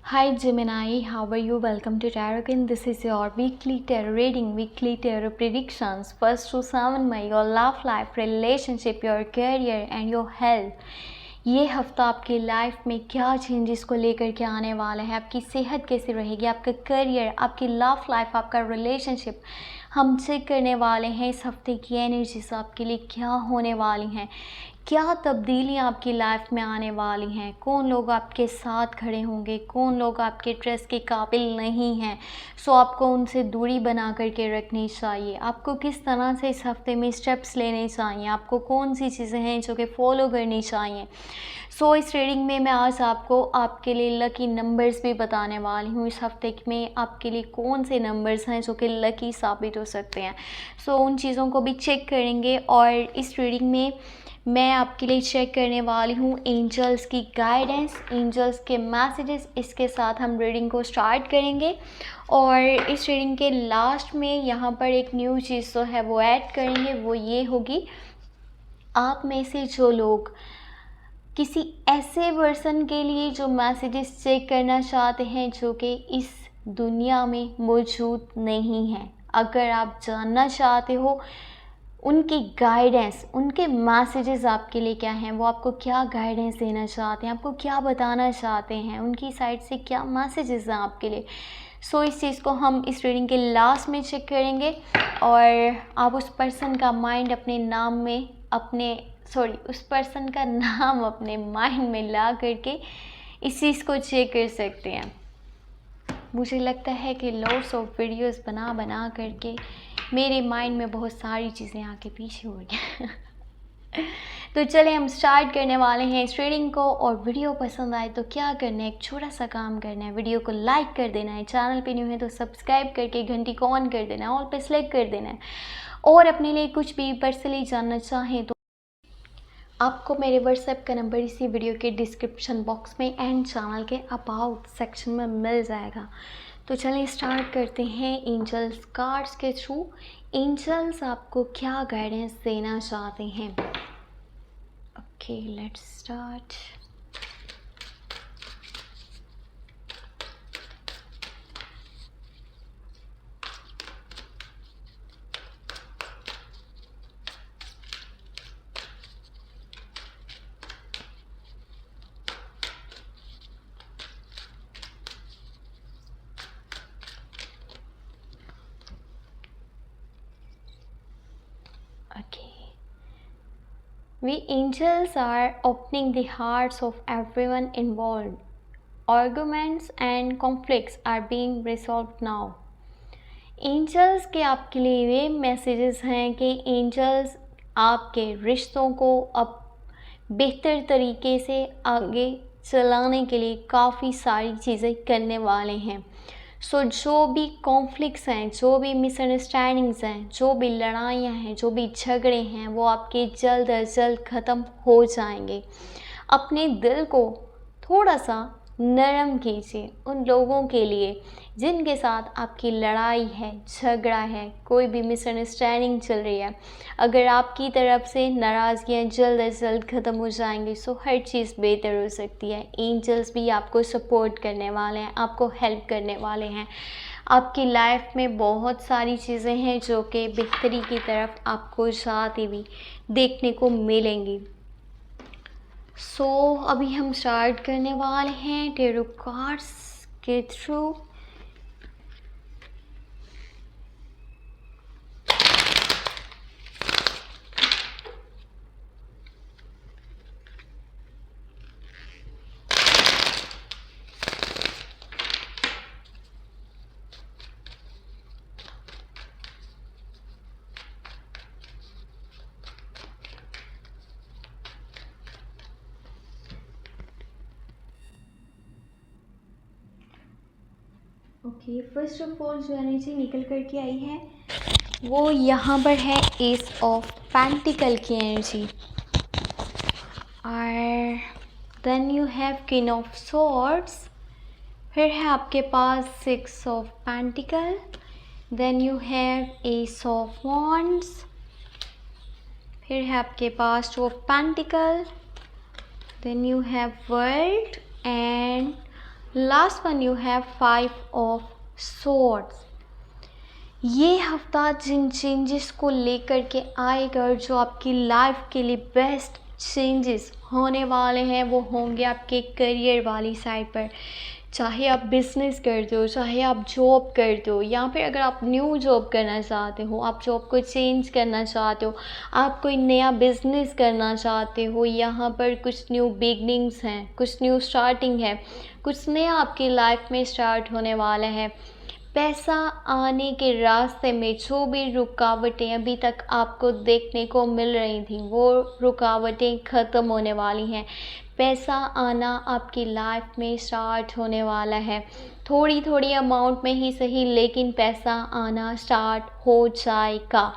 Hi Gemini, how are you? Welcome to Tarot. This is your weekly tarot reading, weekly tarot predictions. 1st to 7 May, your love life, relationship, your career and your health. ये हफ्ता आपकी life में क्या changes को लेकर के आने वाला है, आपकी सेहत कैसी रहेगी, आपका करियर, आपकी लव लाइफ, आपका रिलेशनशिप हम चेक करने वाले हैं। इस हफ्ते की एनर्जीज आपके लिए क्या होने वाली हैं, क्या तब्दीलियाँ आपकी लाइफ में आने वाली हैं, कौन लोग आपके साथ खड़े होंगे, कौन लोग आपके ट्रस्ट के काबिल नहीं हैं, सो आपको उनसे दूरी बना करके रखनी चाहिए। आपको किस तरह से इस हफ्ते में स्टेप्स लेने चाहिए, आपको कौन सी चीज़ें हैं जो कि फॉलो करनी चाहिए। सो इस रीडिंग में मैं आज आपको आपके लिए लकी नंबर्स भी बताने वाली हूँ। इस हफ्ते में आपके लिए कौन से नंबर्स हैं जो कि लकी साबित हो सकते हैं, सो उन चीज़ों को भी चेक करेंगे। और इस रीडिंग में मैं आपके लिए चेक करने वाली हूँ एंजल्स की गाइडेंस, एंजल्स के मैसेजेस। इसके साथ हम रीडिंग को स्टार्ट करेंगे और इस रीडिंग के लास्ट में यहाँ पर एक न्यू चीज़ जो है वो ऐड करेंगे। वो ये होगी, आप में से जो लोग किसी ऐसे पर्सन के लिए जो मैसेजेस चेक करना चाहते हैं जो कि इस दुनिया में मौजूद नहीं है, अगर आप जानना चाहते हो उनकी गाइडेंस, उनके मैसेजेस आपके लिए क्या हैं, वो आपको क्या गाइडेंस देना चाहते हैं, आपको क्या बताना चाहते हैं, उनकी साइड से क्या मैसेजेस हैं आपके लिए। सो इस चीज़ को हम इस रीडिंग के लास्ट में चेक करेंगे और आप उस पर्सन का माइंड अपने नाम में उस पर्सन का नाम अपने माइंड में ला करके इस चीज़ को चेक कर सकते हैं। मुझे लगता है कि लॉट्स ऑफ वीडियोस बना करके मेरे माइंड में बहुत सारी चीज़ें आके पीछे हो गई तो चले हम स्टार्ट करने वाले हैं इस रीडिंग को। और वीडियो पसंद आए तो क्या करना है, एक छोटा सा काम करना है, वीडियो को लाइक कर देना है, चैनल पे न्यू है तो सब्सक्राइब करके घंटी को ऑन कर देना है, ऑल पे सेलेक्ट कर देना है। और अपने लिए कुछ भी पर्सनली जानना चाहें तो आपको मेरे व्हाट्सएप का नंबर इसी वीडियो के डिस्क्रिप्शन बॉक्स में एंड चैनल के अबाउट सेक्शन में मिल जाएगा। तो चलिए स्टार्ट करते हैं एंजल्स कार्ड्स के थ्रू। एंजल्स आपको क्या गाइडेंस देना चाहते हैं। Okay, let's start. Okay. We angels are opening the hearts of everyone involved. Arguments and conflicts are being resolved now. Angels के आपके लिए ये मैसेजेस हैं कि एंजल्स आपके रिश्तों को अब बेहतर तरीके से आगे चलाने के लिए काफ़ी सारी चीज़ें करने वाले हैं। सो जो भी कॉन्फ्लिक्ट्स हैं, जो भी मिसअंडरस्टैंडिंग्स हैं, जो भी लड़ाइयाँ हैं, जो भी झगड़े हैं, वो आपके जल्द अज जल्द ख़त्म हो जाएंगे। अपने दिल को थोड़ा सा नरम कीजिए उन लोगों के लिए जिनके साथ आपकी लड़ाई है, झगड़ा है, कोई भी मिसअंडरस्टैंडिंग चल रही है। अगर आपकी तरफ से नाराज़गियाँ जल्द अज जल्द ख़त्म हो जाएंगी सो हर चीज़ बेहतर हो सकती है। एंजल्स भी आपको सपोर्ट करने वाले हैं, आपको हेल्प करने वाले हैं। आपकी लाइफ में बहुत सारी चीज़ें हैं जो कि बेहतरी की तरफ आपको जाती हुई देखने को मिलेंगी। सो अभी हम स्टार्ट करने वाले हैं टैरो कार्ड्स के through. Okay, first of all जो एनर्जी निकल करके आई है वो यहाँ पर है एस ऑफ पेंटिकल की एनर्जी। और then you have queen of swords, फिर है आपके पास 6 of pentacle, then you have ace of wands, फिर है आपके पास 2 of pentacle, then you have world and last one you have 5 of swords। ये हफ्ता जिन चेंजेस को लेकर के आएगा और जो आपकी लाइफ के लिए बेस्ट चेंजेस होने वाले हैं वो होंगे आपके करियर वाली साइड पर। चाहे आप बिज़नेस करते हो, चाहे आप जॉब करते हो, या फिर अगर आप न्यू जॉब करना चाहते हो, आप जॉब को चेंज करना चाहते हो, आप कोई नया बिज़नेस करना चाहते हो, यहाँ पर कुछ न्यू बिगनिंग्स हैं, कुछ न्यू स्टार्टिंग है, कुछ नया आपकी लाइफ में स्टार्ट होने वाला है। पैसा आने के रास्ते में जो भी रुकावटें अभी तक आपको देखने को मिल रही थी वो रुकावटें ख़त्म होने वाली हैं। पैसा आना आपकी लाइफ में स्टार्ट होने वाला है, थोड़ी थोड़ी अमाउंट में ही सही, लेकिन पैसा आना स्टार्ट हो जाएगा।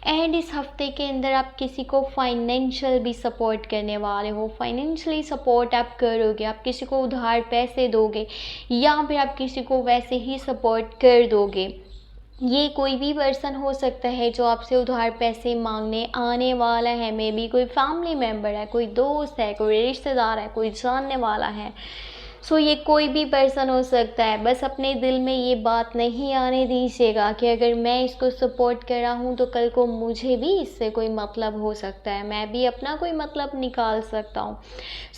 एंड इस हफ्ते के अंदर आप किसी को फाइनेंशियल भी सपोर्ट करने वाले हो, फाइनेंशियली सपोर्ट आप करोगे, आप किसी को उधार पैसे दोगे या फिर आप किसी को वैसे ही सपोर्ट कर दोगे। ये कोई भी पर्सन हो सकता है जो आपसे उधार पैसे मांगने आने वाला है। मे बी कोई फैमिली मेम्बर है, कोई दोस्त है, कोई रिश्तेदार है, कोई जानने वाला है। सो ये कोई भी पर्सन हो सकता है। बस अपने दिल में ये बात नहीं आने दीजिएगा कि अगर मैं इसको सपोर्ट कर रहा हूँ तो कल को मुझे भी इससे कोई मतलब हो सकता है, मैं भी अपना कोई मतलब निकाल सकता हूँ।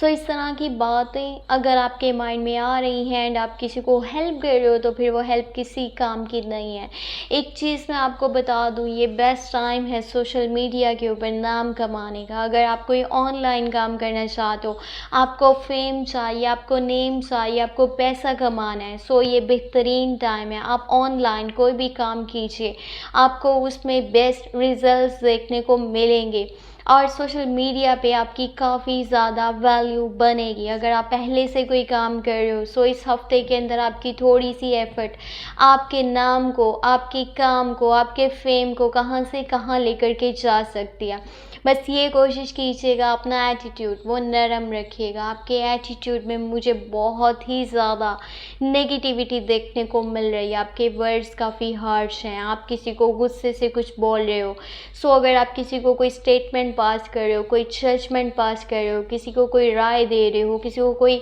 सो इस तरह की बातें अगर आपके माइंड में आ रही हैं एंड आप किसी को हेल्प कर रहे हो तो फिर वो हेल्प किसी काम की नहीं है। एक चीज़ मैं आपको बता दूँ, ये बेस्ट टाइम है सोशल मीडिया के ऊपर नाम कमाने का। अगर आप कोई ऑनलाइन काम करना चाहते हो, आपको फेम चाहिए, आपको नेम चाहिए, आपको पैसा कमाना है, सो ये बेहतरीन टाइम है। आप ऑनलाइन कोई भी काम कीजिए, आपको उसमें बेस्ट रिजल्ट्स देखने को मिलेंगे और सोशल मीडिया पे आपकी काफ़ी ज़्यादा वैल्यू बनेगी। अगर आप पहले से कोई काम कर रहे हो सो इस हफ्ते के अंदर आपकी थोड़ी सी एफर्ट आपके नाम को, आपके काम को, आपके फेम को कहाँ से कहाँ लेकर के जा सकती है। बस ये कोशिश कीजिएगा अपना एटीट्यूड वो नरम रखिएगा। आपके एटीट्यूड में मुझे बहुत ही ज़्यादा नेगेटिविटी देखने को मिल रही है, आपके वर्ड्स काफ़ी हार्श हैं, आप किसी को गुस्से से कुछ बोल रहे हो। सो अगर आप किसी को कोई स्टेटमेंट पास कर रहे हो, कोई जजमेंट पास कर रहे हो, किसी को कोई राय दे रहे हो, किसी को कोई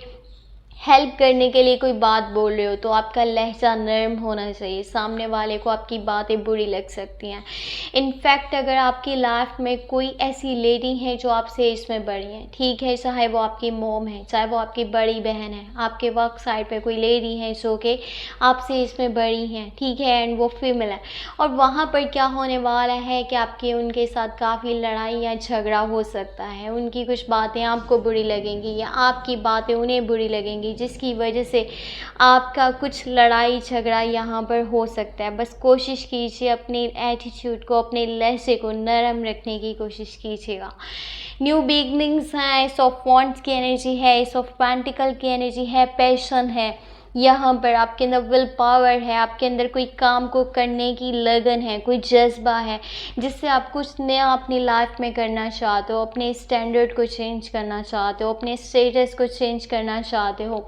हेल्प करने के लिए कोई बात बोल रहे हो तो आपका लहजा नरम होना चाहिए। सामने वाले को आपकी बातें बुरी लग सकती हैं। इनफैक्ट अगर आपकी लाइफ में कोई ऐसी लेडी है जो आपसे एज में बड़ी है, ठीक है, चाहे वो आपकी मोम है, चाहे वो आपकी बड़ी बहन है, आपके वर्क साइड पे कोई लेडी है जो कि आपसे एज में बड़ी हैं, ठीक है, एंड वो फीमेल है, और वहाँ पर क्या होने वाला है कि आपके उनके साथ काफ़ी लड़ाई या झगड़ा हो सकता है। उनकी कुछ बातें आपको बुरी लगेंगी या आपकी बातें उन्हें बुरी लगेंगी, जिसकी वजह से आपका कुछ लड़ाई झगड़ा यहाँ पर हो सकता है। बस कोशिश कीजिए अपने एटीट्यूड को, अपने लहजे को नरम रखने की कोशिश कीजिएगा। न्यू बिगनिंग्स हैं, एस ऑफ वॉन्ड्स की एनर्जी है, एस ऑफ पेंटिकल की एनर्जी है, पैशन है, यहाँ पर आपके अंदर विल पावर है, आपके अंदर कोई काम को करने की लगन है, कोई जज्बा है जिससे आप कुछ नया अपनी लाइफ में करना चाहते हो, अपने स्टैंडर्ड को चेंज करना चाहते हो, अपने स्टेटस को चेंज करना चाहते हो,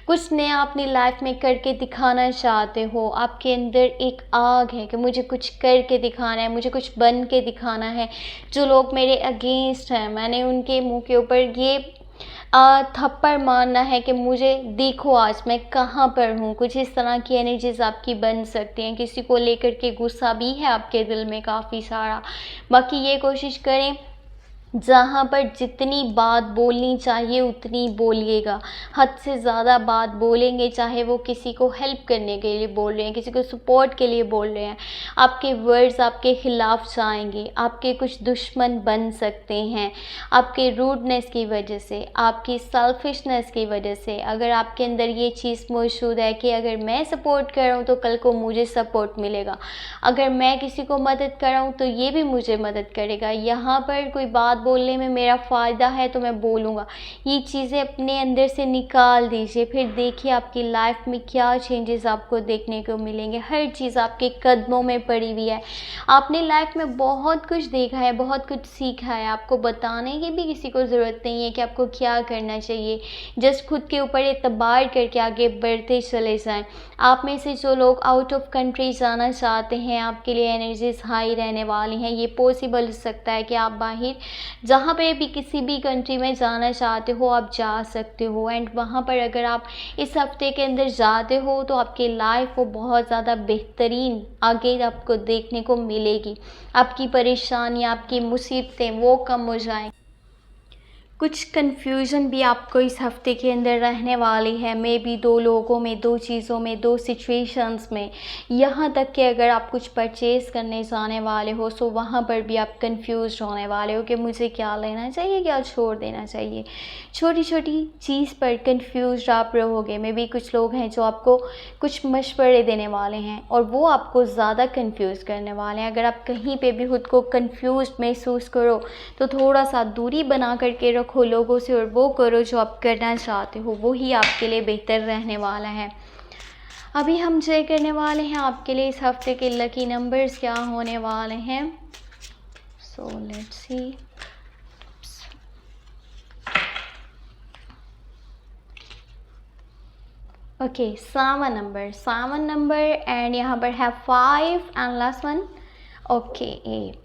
कुछ नया अपनी लाइफ में करके दिखाना चाहते हो। आपके अंदर एक आग है कि मुझे कुछ करके दिखाना है, मुझे कुछ बन के दिखाना है। जो लोग मेरे अगेंस्ट हैं मैंने उनके मुंह के ऊपर ये थप्पड़ मारना है कि मुझे देखो आज मैं कहाँ पर हूँ। कुछ इस तरह की एनर्जीज आपकी बन सकती हैं। किसी को लेकर के गुस्सा भी है आपके दिल में काफ़ी सारा। बाकी ये कोशिश करें जहाँ पर जितनी बात बोलनी चाहिए उतनी बोलिएगा। हद से ज़्यादा बात बोलेंगे, चाहे वो किसी को हेल्प करने के लिए बोल रहे हैं, किसी को सपोर्ट के लिए बोल रहे हैं, आपके वर्ड्स आपके ख़िलाफ़ जाएंगे, आपके कुछ दुश्मन बन सकते हैं। आपके रूडनेस की वजह से, आपकी सेल्फिशनेस की वजह से, अगर आपके अंदर ये चीज़ मौजूद है कि अगर मैं सपोर्ट कर रहा हूँ तो कल को मुझे सपोर्ट मिलेगा, अगर मैं किसी को मदद कर रहा हूँ तो ये भी मुझे मदद करेगा, यहाँ पर कोई बात बोलने में मेरा फ़ायदा है तो मैं बोलूँगा, ये चीज़ें अपने अंदर से निकाल दीजिए। फिर देखिए आपकी लाइफ में क्या चेंजेस आपको देखने को मिलेंगे। हर चीज़ आपके कदमों में पड़ी हुई है। आपने लाइफ में बहुत कुछ देखा है, बहुत कुछ सीखा है। आपको बताने की भी किसी को ज़रूरत नहीं है कि आपको क्या करना चाहिए। जस्ट खुद के ऊपर एतबार करके आगे बढ़ते चले जाएं। आप में से जो लोग आउट ऑफ कंट्री जाना चाहते हैं, आपके लिए एनर्जीज हाई रहने वाली हैं। ये पॉसिबल हो सकता है कि आप बाहर जहाँ पे भी किसी भी कंट्री में जाना चाहते हो आप जा सकते हो। एंड वहाँ पर अगर आप इस हफ्ते के अंदर जाते हो तो आपकी लाइफ वो बहुत ज़्यादा बेहतरीन आगे आपको देखने को मिलेगी। आपकी परेशानी, आपकी मुसीबतें वो कम हो जाएंगी। कुछ कन्फ्यूज़न भी आपको इस हफ्ते के अंदर रहने वाली है, मे बी 2 लोगों में, 2 चीज़ों में, 2 सिचुएशंस में। यहाँ तक कि अगर आप कुछ परचेज़ करने जाने वाले हो सो वहाँ पर भी आप कन्फ्यूज़ होने वाले हो कि मुझे क्या लेना चाहिए, क्या छोड़ देना चाहिए। छोटी छोटी चीज़ पर कन्फ्यूज़ आप रहोगे। मे बी कुछ लोग हैं जो आपको कुछ मशवरे देने वाले हैं और वो आपको ज़्यादा कन्फ्यूज़ करने वाले हैं। अगर आप कहीं पे भी खुद को कन्फ्यूज़ महसूस करो तो थोड़ा सा दूरी बना करके रखो लोगों से और वो करो जो आप करना चाहते हो, वो ही आपके लिए बेहतर रहने वाला है। अभी हम चेक करने वाले हैं आपके लिए इस हफ्ते के लकी नंबर्स क्या होने वाले हैं। So let's see. Okay, 7 number and यहाँ पर है 5 एंड लास्ट वन। ओके,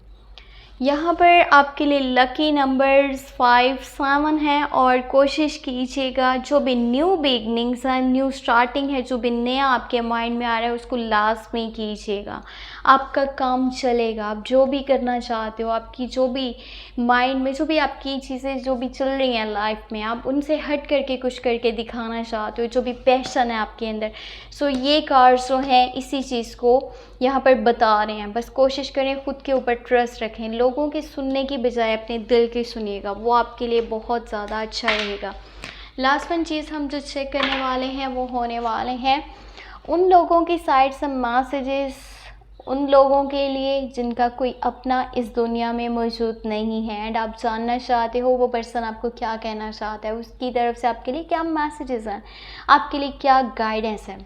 यहाँ पर आपके लिए लकी नंबर्स 5, 7 हैं और कोशिश कीजिएगा जो भी न्यू बिगनिंग्स हैं, न्यू स्टार्टिंग है, जो भी नया आपके माइंड में आ रहा है उसको लास्ट में कीजिएगा। आपका काम चलेगा। आप जो भी करना चाहते हो, आपकी जो भी माइंड में जो भी आपकी चीज़ें जो भी चल रही हैं लाइफ में, आप उनसे हट करके कुछ करके दिखाना चाहते हो, जो भी पैशन है आपके अंदर। सो ये कार्ड्स जो हैं इसी चीज़ को यहाँ पर बता रहे हैं। बस कोशिश करें खुद के ऊपर ट्रस्ट रखें, लोगों के सुनने की बजाय अपने दिल की सुनिएगा, वो आपके लिए बहुत ज़्यादा अच्छा रहेगा। लास्ट वन चीज़ हम जो चेक करने वाले हैं वो होने वाले हैं उन लोगों की साइड से मैसेजेस, उन लोगों के लिए जिनका कोई अपना इस दुनिया में मौजूद नहीं है एंड आप जानना चाहते हो वो पर्सन आपको क्या कहना चाहता है, उसकी तरफ से आपके लिए क्या मैसेजेस हैं, आपके लिए क्या गाइडेंस है।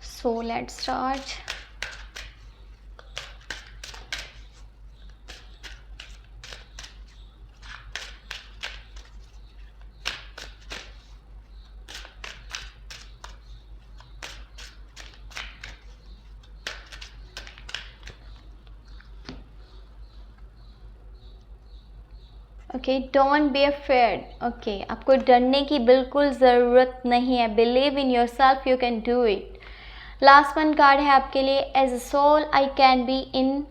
So let's start. Okay, don't be afraid. Okay, आपको डरने की बिल्कुल ज़रूरत नहीं है। Believe in yourself, you can do it. Last one card है आपके लिए, as a soul I can be in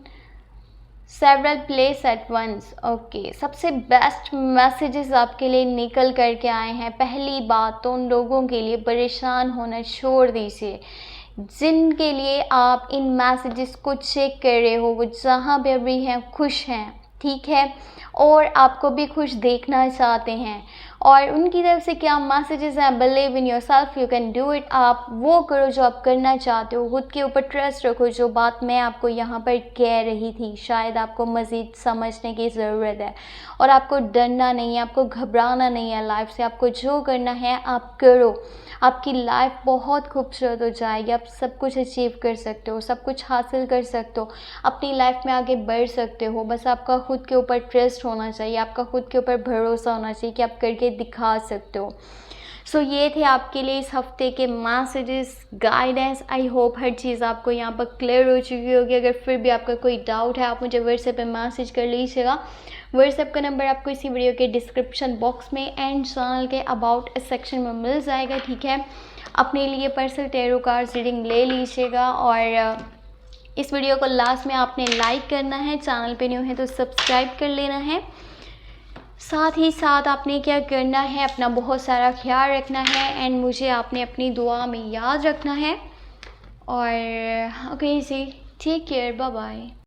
several place at once. Okay, सबसे बेस्ट मैसेजेस आपके लिए निकल करके आए हैं। पहली बात तो उन लोगों के लिए परेशान होना छोड़ दीजिए जिनके लिए आप इन मैसेजेस को चेक कर रहे हो। वो जहाँ पे भी हैं खुश हैं, ठीक है, और आपको भी खुश देखना चाहते हैं। और उनकी तरफ से क्या मैसेजेस हैं, believe in yourself, you can do it. आप वो करो जो आप करना चाहते हो, खुद के ऊपर ट्रस्ट रखो। जो बात मैं आपको यहाँ पर कह रही थी शायद आपको मज़ीद समझने की ज़रूरत है। और आपको डरना नहीं है, आपको घबराना नहीं है लाइफ से। आपको जो करना है आप करो। आपकी लाइफ बहुत खूबसूरत हो जाएगी। आप सब कुछ अचीव कर सकते हो, सब कुछ हासिल कर सकते हो, अपनी लाइफ में आगे बढ़ सकते हो। बस आपका खुद के ऊपर ट्रस्ट होना चाहिए, आपका खुद के ऊपर भरोसा होना चाहिए कि आप करके दिखा सकते हो। सो ये थे आपके लिए इस हफ्ते के मैसेजेस, गाइडेंस। आई होप हर चीज़ आपको यहाँ पर क्लियर हो चुकी होगी। अगर फिर भी आपका कोई डाउट है आप मुझे व्हाट्सएप पे मैसेज कर लीजिएगा। व्हाट्सएप का नंबर आपको इसी वीडियो के डिस्क्रिप्शन बॉक्स में एंड चैनल के अबाउट सेक्शन में मिल जाएगा, ठीक है। अपने लिए पर्सनल टैरो कार्ड्स रीडिंग ले लीजिएगा। और इस वीडियो को लास्ट में आपने लाइक करना है, चैनल पे न्यू है तो सब्सक्राइब कर लेना है। साथ ही साथ आपने क्या करना है, अपना बहुत सारा ख्याल रखना है एंड मुझे आपने अपनी दुआ में याद रखना है। और ओके जी, टेक केयर, बाय बाय।